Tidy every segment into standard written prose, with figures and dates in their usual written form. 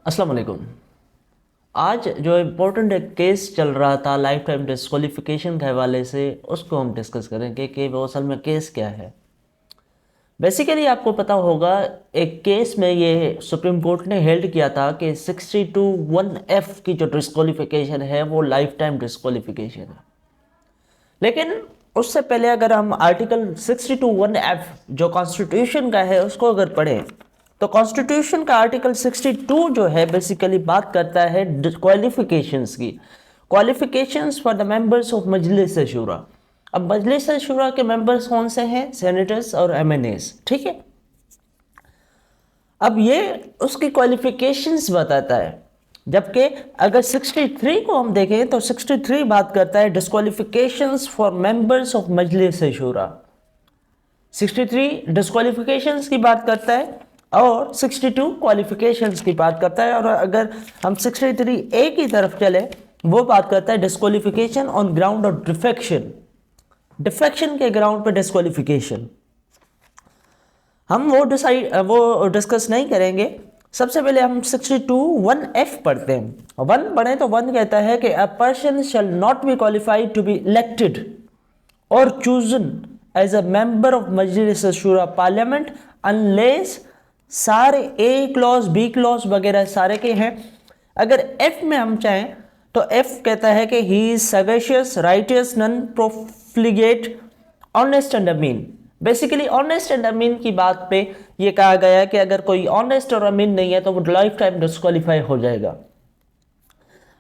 अस्सलाम वालेकुम। आज जो इम्पोर्टेंट एक केस चल रहा था लाइफ टाइम डिस्क्वालिफिकेशन के हवाले से, उसको हम डिस्कस करेंगे कि वो असल में केस क्या है। बेसिकली आपको पता होगा, एक केस में ये सुप्रीम कोर्ट ने हेल्ड किया था कि 62(1)(f की जो डिस्क्वालिफिकेशन है वो लाइफ टाइम डिस्क्वालिफिकेशन है। लेकिन उससे पहले अगर हम आर्टिकल 62(1)(f जो कॉन्स्टिट्यूशन का है उसको अगर पढ़ें, तो कॉन्स्टिट्यूशन का आर्टिकल 62 जो है बेसिकली बात करता है क्वालिफिकेशंस की। Qualifications for the members of Majlis Shura. अब मजलिस शूरा के मेंबर्स कौन से हैं? सेनेटर्स और एमएनएस, ठीक है। अब ये उसकी क्वालिफिकेशंस बताता है, जबकि अगर 63 को हम देखें तो 63 बात करता है डिस्क्वालिफिकेशंस फॉर मेंबर्स ऑफ मजलिस शूरा। 63 डिस्क्वालिफिकेशंस की बात करता है और 62 क्वालिफिकेशंस की बात करता है। और अगर हम 63A की तरफ चले, वो बात करता है disqualification on ground of defection. Defection के ग्राउंड पे डिस्क्वालिफिकेशन हम वो डिस्कस नहीं करेंगे। सबसे पहले हम 62(1)(f पढ़ते हैं। 1 पढ़ें तो 1 कहता है कि a person shall not be qualified to be elected or chosen as a member of Majlis Shura parliament unless, सारे ए क्लॉज बी क्लॉज वगैरह सारे के हैं। अगर एफ में हम चाहें तो एफ कहता है कि he is sagacious, righteous, non profligate, honest and अमीन। बेसिकली ऑनेस्ट एंड अमीन की बात पे ये कहा गया है कि अगर कोई ऑनेस्ट और अमीन नहीं है तो वो लाइफ टाइम डिस्क्वालीफाई हो जाएगा।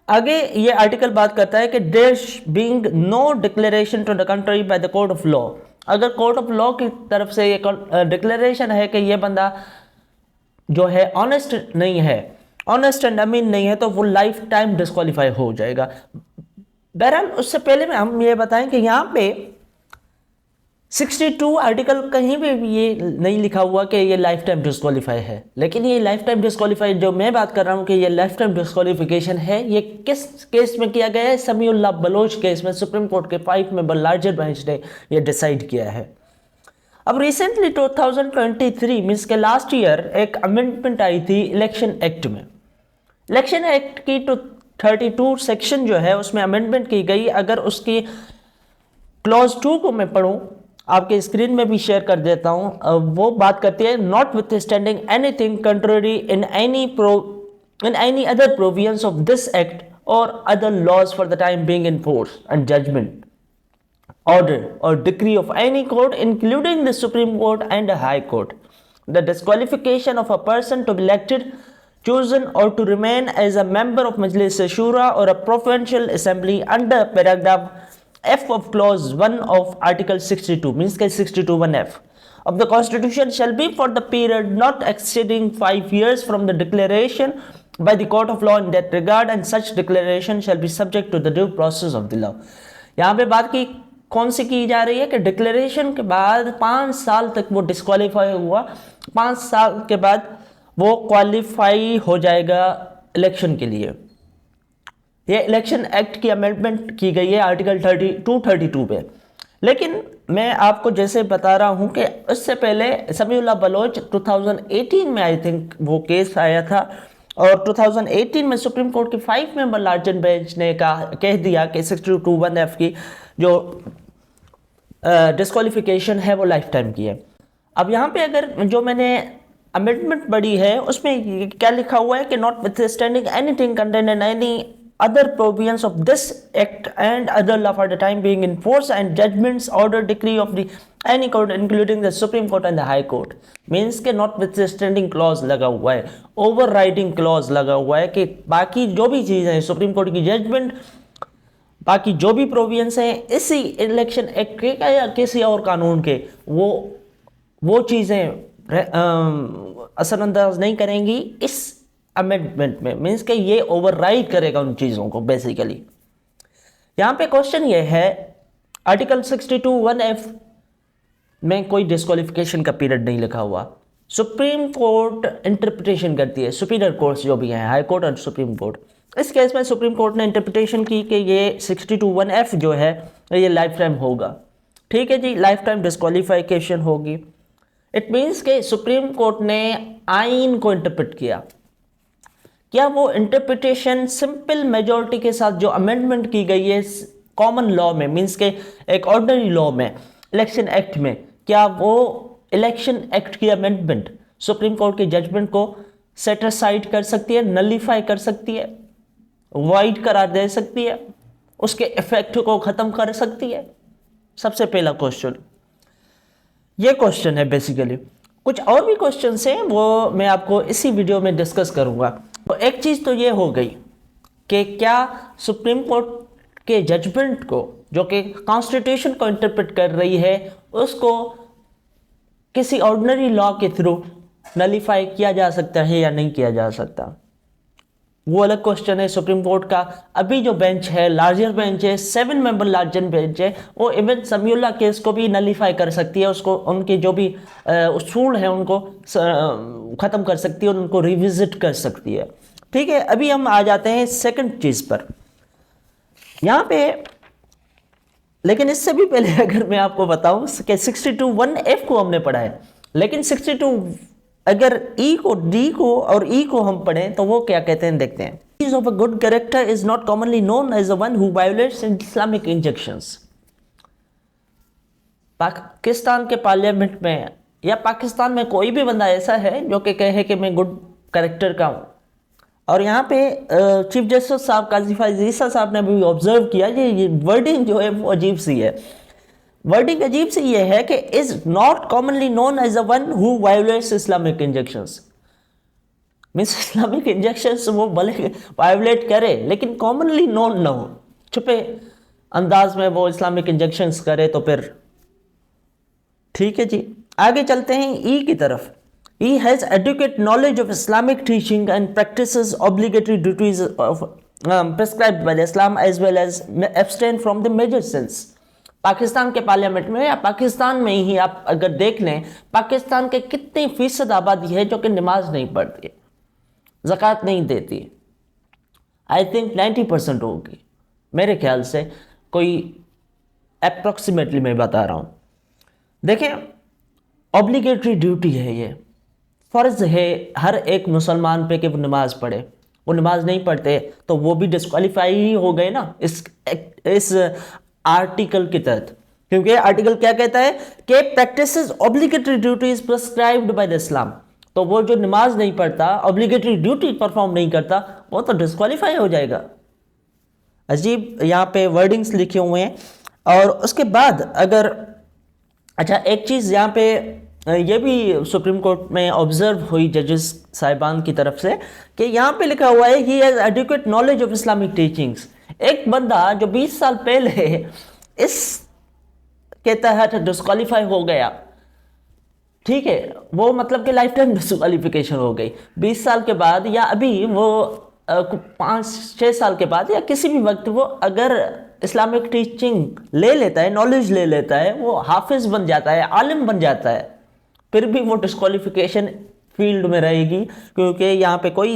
आगे ये आर्टिकल बात करता है कि there being no declaration to the country by the court of law. अगर कोर्ट ऑफ लॉ की तरफ से ये डिक्लेरेशन है कि ये बंदा जो है ऑनेस्ट नहीं है, ऑनेस्ट एंड अमीन नहीं है, तो वो लाइफ टाइम डिस्क्वालीफाई हो जाएगा। बहरहाल उससे पहले में हम ये बताएं कि यहाँ पे 62 आर्टिकल कहीं भी ये नहीं लिखा हुआ कि ये लाइफ टाइम डिस्क्वालीफाई है। लेकिन ये लाइफ टाइम डिस्क्वालीफाई जो मैं बात कर रहा हूँ कि ये लाइफ टाइम डिस्क्वालिफिकेशन है, ये किस केस में किया गया है? समीउल्लाह बलोच केस में सुप्रीम कोर्ट के 5 मेंबर लार्जर बेंच ने ये डिसाइड किया है। अब रिसेंटली 2023 मीन्स के लास्ट ईयर एक अमेंडमेंट आई थी इलेक्शन एक्ट में। इलेक्शन एक्ट की 32 सेक्शन जो है उसमें अमेंडमेंट की गई। अगर उसकी क्लॉज 2 को मैं पढ़ूं, आपके स्क्रीन में भी शेयर कर देता हूं। वो बात करती है notwithstanding anything contrary in any other provisions of this act or other laws for the time being in force and judgment order or decree of any court including the Supreme Court and the High Court, the disqualification of a person to be elected, chosen or to remain as a member of Majlis Shura or a provincial assembly under paragraph F of clause 1 of article 62 means 62(1)(f of the constitution shall be for the period not exceeding 5 years from the declaration by the court of law in that regard, and such declaration shall be subject to the due process of the law। यहाँ पे बात की कौन सी की जा रही है कि डिक्लेरेशन के बाद 5 साल तक वो डिस्क्वालीफाई हुआ, 5 साल के बाद वो क्वालिफाई हो जाएगा इलेक्शन के लिए। ये इलेक्शन एक्ट की अमेंडमेंट की गई है आर्टिकल 32 पे। लेकिन मैं आपको जैसे बता रहा हूं कि उससे पहले समीउल्लाह बलोच 2018 में आई थिंक वो केस आया था, और 2018 में सुप्रीम कोर्ट के 5 मेंबर लार्जर बेंच ने कह दिया कि 62(1)(f की जो डिस्क्वालिफिकेशन है वो लाइफ टाइम की है। अब यहाँ पे अगर जो मैंने अमेंडमेंट पढ़ी है उसमें क्या लिखा हुआ है कि notwithstanding anything content in any other provisions of this act and other law for the time being in force and judgments order decree of the any court including the supreme court and the high court. Means के notwithstanding clause लगा हुआ है, over riding clause लगा हुआ है कि बाकी जो भी चीज़ें हैं, सुप्रीम कोर्ट की जजमेंट, बाकी जो भी प्रोविजंस हैं इसी इलेक्शन एक्ट के या किसी और कानून के, वो चीज़ें असरअंदाज नहीं करेंगी इस अमेंडमेंट में। मीन्स कि ये ओवरराइड करेगा उन चीज़ों को। बेसिकली यहाँ पे क्वेश्चन ये है, आर्टिकल 62(1)(f में कोई डिस्क्वालिफिकेशन का पीरियड नहीं लिखा हुआ। सुप्रीम कोर्ट इंटरप्रिटेशन करती है, सुपीरियर कोर्ट्स जो भी हैं, हाई कोर्ट और सुप्रीम कोर्ट। इस केस में सुप्रीम कोर्ट ने इंटरप्रिटेशन की कि ये 62(1)(f जो है ये लाइफ टाइम होगा। ठीक है जी, लाइफ टाइम डिस्क्वालिफिकेशन होगी। इट मीन्स के सुप्रीम कोर्ट ने आइन को इंटरप्रेट किया क्या वो इंटरप्रिटेशन सिंपल मेजॉरिटी के साथ जो अमेंडमेंट की गई है कॉमन लॉ में, मींस के एक ऑर्डिनरी लॉ में, इलेक्शन एक्ट में, क्या वो इलेक्शन एक्ट की अमेंडमेंट सुप्रीम कोर्ट के जजमेंट को सेट असाइड कर सकती है, नलीफाई कर सकती है, वाइड करार दे सकती है, उसके इफेक्ट को खत्म कर सकती है? सबसे पहला क्वेश्चन ये क्वेश्चन है। बेसिकली कुछ और भी क्वेश्चन हैं, वो मैं आपको इसी वीडियो में डिस्कस करूंगा। तो एक चीज तो ये हो गई कि क्या सुप्रीम कोर्ट के जजमेंट को, जो कि कॉन्स्टिट्यूशन को इंटरप्रेट कर रही है, उसको किसी ऑर्डिनरी लॉ के थ्रू नलीफाई किया जा सकता है या नहीं किया जा सकता, वो अलग क्वेश्चन है। सुप्रीम कोर्ट का अभी जो बेंच है, लार्जर बेंच है, 7 मेंबर लार्जर बेंच है, वो इवन समीउल्लाह केस को भी नलीफाई कर सकती है, उसको उनके जो भी उसूल है उनको ख़त्म कर सकती है, उनको रिविजिट कर सकती है। ठीक है, अभी हम आ जाते हैं सेकंड चीज़ पर यहाँ पे। लेकिन इससे भी पहले अगर मैं आपको बताऊं कि 62(1)(f) को हमने पढ़ा है, लेकिन 62 अगर ई को, डी को और ई को हम पढ़ें तो वो क्या कहते हैं, देखते हैं। Is of a good character is not commonly known as the one who violates Islamic injunctions। Pakistan के पार्लियामेंट में या पाकिस्तान में कोई भी बंदा ऐसा है जो कि कहे कि मैं गुड कैरेक्टर का हूँ, और यहाँ पे चीफ जस्टिस साहब काजी फाइज ईसा साहब ने भी ऑब्जर्व किया ये वर्डिंग जो है वो अजीब सी है। वर्डिंग अजीब सी ये है कि is not commonly known as a one who violates Islamic injunctions. Means Islamic injunctions वो भले वायोलेट करे लेकिन कॉमनली नोन ना हो, छुपे अंदाज में वो इस्लामिक इंजेक्शंस करे तो फिर ठीक है जी। आगे चलते हैं ई की तरफ। He has adequate knowledge of Islamic teaching and practices obligatory duties of prescribed by Islam as well as abstain from the major sins। Pakistan के पार्लियामेंट में या पाकिस्तान में ही आप अगर देख लें, पाकिस्तान के कितनी फीसद आबादी है जो कि नमाज नहीं पढ़ती, ज़कात नहीं देती? आई थिंक 90% होगी मेरे ख्याल से, कोई अप्रॉक्सीमेटली मैं बता रहा हूँ। देखें, ऑब्लिगेटरी ड्यूटी है, ये फ़र्ज़ है हर एक मुसलमान पे कि वो नमाज पढ़े। वो नमाज नहीं पढ़ते तो वो भी डिस्क्वालीफाई ही हो गए ना इस आर्टिकल के तहत, क्योंकि आर्टिकल क्या कहता है कि practises obligatory duties prescribed by the Islam. तो वो जो नमाज नहीं पढ़ता, ऑब्लिगेटरी ड्यूटी परफॉर्म नहीं करता, वो तो डिस्क्वालीफाई हो जाएगा। अजीब यहाँ पे वर्डिंग्स लिखे हुए हैं। और उसके बाद अगर, अच्छा एक चीज़ यहाँ पे ये भी सुप्रीम कोर्ट में ऑब्जर्व हुई जजेस साहिबान की तरफ से कि यहाँ पे लिखा हुआ है he has adequate knowledge of Islamic teachings. एक बंदा जो 20 साल पहले इस के तहत डिस्क्वालीफाई हो गया, ठीक है, वो मतलब कि लाइफ टाइम डिस्क्वालीफिकेशन हो गई 20 साल के बाद, या अभी वो 5-6 साल के बाद, या किसी भी वक्त वो अगर इस्लामिक टीचिंग ले लेता है, नॉलेज ले लेता है, वो हाफिज बन जाता है, आलिम बन जाता है, फिर भी वो डिस्क्वालिफिकेशन फील्ड में रहेगी, क्योंकि यहाँ पे कोई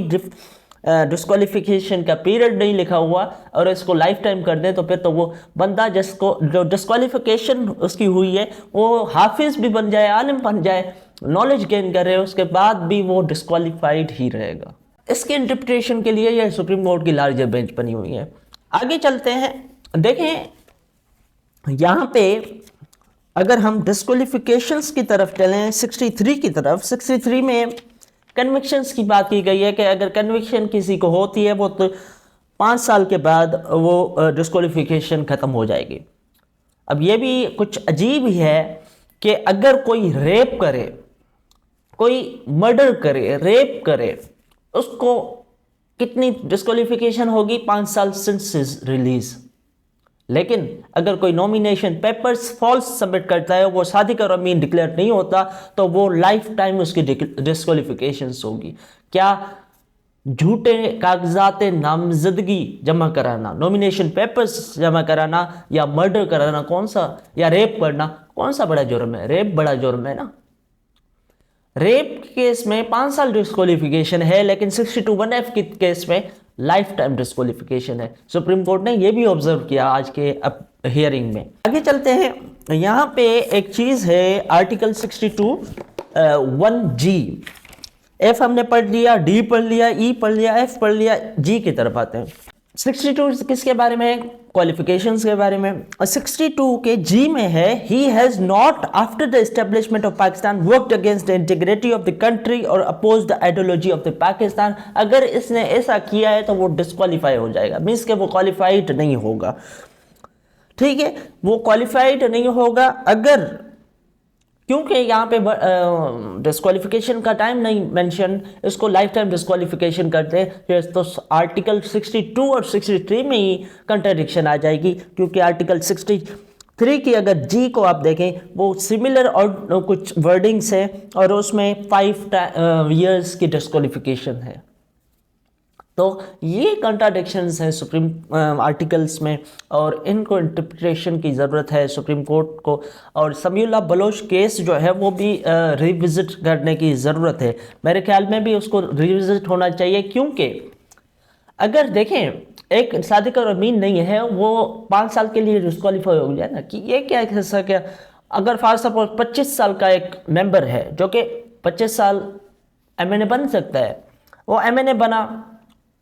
डिस्क्वालिफिकेशन का पीरियड नहीं लिखा हुआ। और इसको लाइफ टाइम कर दें तो फिर तो वो बंदा जिसको जो डिस्क्वालिफिकेशन उसकी हुई है वो हाफिज भी बन जाए, आलिम बन जाए, नॉलेज गेन करे, उसके बाद भी वो डिस्क्वालिफाइड ही रहेगा। इसके इंटरप्रिटेशन के लिए यह सुप्रीम कोर्ट की लार्जर बेंच बनी हुई है। आगे चलते हैं, देखें यहाँ पे अगर हम डिस्क्वालिफिकेशंस की तरफ चलें 63 की तरफ, 63 में कन्विक्शंस की बात की गई है कि अगर कन्विक्शन किसी को होती है वो तो 5 साल के बाद वो डिस्क्वालिफिकेशन ख़त्म हो जाएगी। अब ये भी कुछ अजीब ही है कि अगर कोई रेप करे, कोई मर्डर करे, रेप करे, उसको कितनी डिस्क्वालिफिकेशन होगी? 5 साल सिंस रिलीज। लेकिन अगर कोई नॉमिनेशन पेपर्स फॉल्स सबमिट करता है, वो शादी का रमीन डिक्लेयर नहीं होता, तो वो लाइफ टाइम उसकी डिस्क्वालिफिकेशन होगी। क्या झूठे कागजात नामजदगी जमा कराना, नॉमिनेशन पेपर्स जमा कराना, या मर्डर कराना, कौन सा, या रेप करना, कौन सा बड़ा जुर्म है? रेप बड़ा जुर्म है ना। रेप केस में 5 साल डिस्क्वालिफिकेशन है, लेकिन 62(1)(f) के केस में लाइफ टाइम डिस्क्वालिफिकेशन है। सुप्रीम कोर्ट ने यह भी ऑब्जर्व किया आज के हियरिंग में। आगे चलते हैं, यहाँ पे एक चीज़ है आर्टिकल 62(1)(g), एफ हमने पढ़ लिया, डी पढ़ लिया, ई पढ़ लिया, एफ पढ़ लिया, जी की तरफ आते हैं। 62 किसके बारे में है? क्वालिफिकेशंस के बारे में। और 62 के जी में है, he has not after the establishment of Pakistan worked against the integrity of the country और oppose the ideology of the Pakistan. अगर इसने ऐसा किया है तो वो डिस्क्वालीफाई हो जाएगा, मीन्स के वो क्वालिफाइड नहीं होगा। ठीक है, वो क्वालिफाइड नहीं होगा अगर, क्योंकि यहाँ पे डिस्क्वालिफिकेशन का टाइम नहीं मेंशन, इसको लाइफ टाइम डिस्क्वालिफिकेशन करते हैं, तो आर्टिकल 62 और 63 में ही कंट्राडिक्शन आ जाएगी, क्योंकि आर्टिकल 63 की अगर जी को आप देखें वो सिमिलर और कुछ वर्डिंग्स है और उसमें 5 years की डिस्क्वालिफिकेशन है। तो ये कंट्राडिक्शंस हैं सुप्रीम आर्टिकल्स में और इनको इंटरप्रिटेशन की ज़रूरत है सुप्रीम कोर्ट को। और समीउल्लाह बलोच केस जो है वो भी रिविज़िट करने की ज़रूरत है, मेरे ख्याल में भी उसको रिविज़िट होना चाहिए, क्योंकि अगर देखें एक सादिक और अमीन नहीं है, वो 5 साल के लिए डिस्क्वालीफाई हो जाए ना, कि ये क्या ऐसा क्या। अगर फॉर सपोज 25 साल का एक मेंबर है जो कि 25 साल MNA बन सकता है, वो MNA बना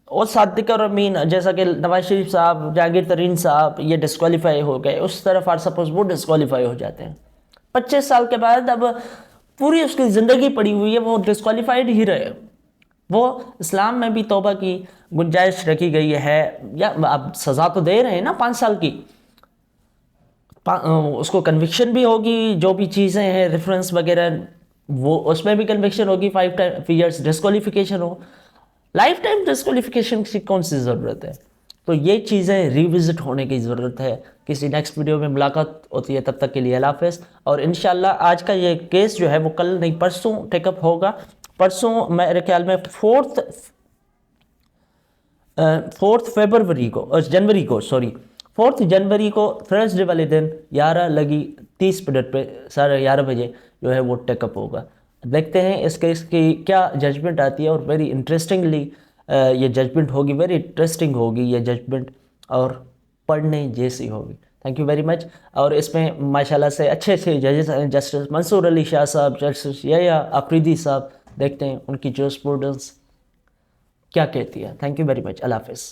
और सादिक और अमीन जैसा कि नवाज शरीफ साहब, जहांगीर तरीन साहब ये डिस्क्वालीफाई हो गए, उस तरह फॉर सपोज वो डिस्क्वालीफाई हो जाते हैं 25 साल के बाद। अब पूरी उसकी ज़िंदगी पड़ी हुई है, वो डिस्क्वालीफाइड ही रहे। वो इस्लाम में भी तौबा की गुंजाइश रखी गई है, या अब सज़ा तो दे रहे हैं ना 5 साल की, उसको कन्विक्शन भी होगी, जो भी चीज़ें हैं रेफरेंस वगैरह वो उसमें भी कन्विक्शन होगी, 5 years डिस्क्वालिफिकेशन हो, लाइफ टाइम डिस्क्वालिफिकेशन की कौन सी ज़रूरत है। तो ये चीज़ें रिविज़िट होने की ज़रूरत है। किसी नेक्स्ट वीडियो में मुलाकात होती है, तब तक के लिए अल्लाह हाफ़िज़। और इंशाल्लाह आज का ये केस जो है वो कल नहीं परसों टेकअप होगा। परसों मेरे ख्याल में 4 जनवरी को थर्सडे वाले दिन 11:30 पे 11:30 बजे जो है वो टेकअप होगा। देखते हैं इस केस की क्या जजमेंट आती है, और वेरी इंटरेस्टिंगली ये जजमेंट होगी, वेरी इंटरेस्टिंग होगी ये जजमेंट और पढ़ने जैसी होगी। Thank you very much. और इसमें माशाल्लाह से अच्छे जजेस हैं, जस्टिस मंसूर अली शाह साहब, जस्टिस यहया अफरीदी साहब। देखते हैं उनकी जूरिस्प्रूडेंस क्या कहती है। Thank you very much. अल्लाह हाफ़िज़।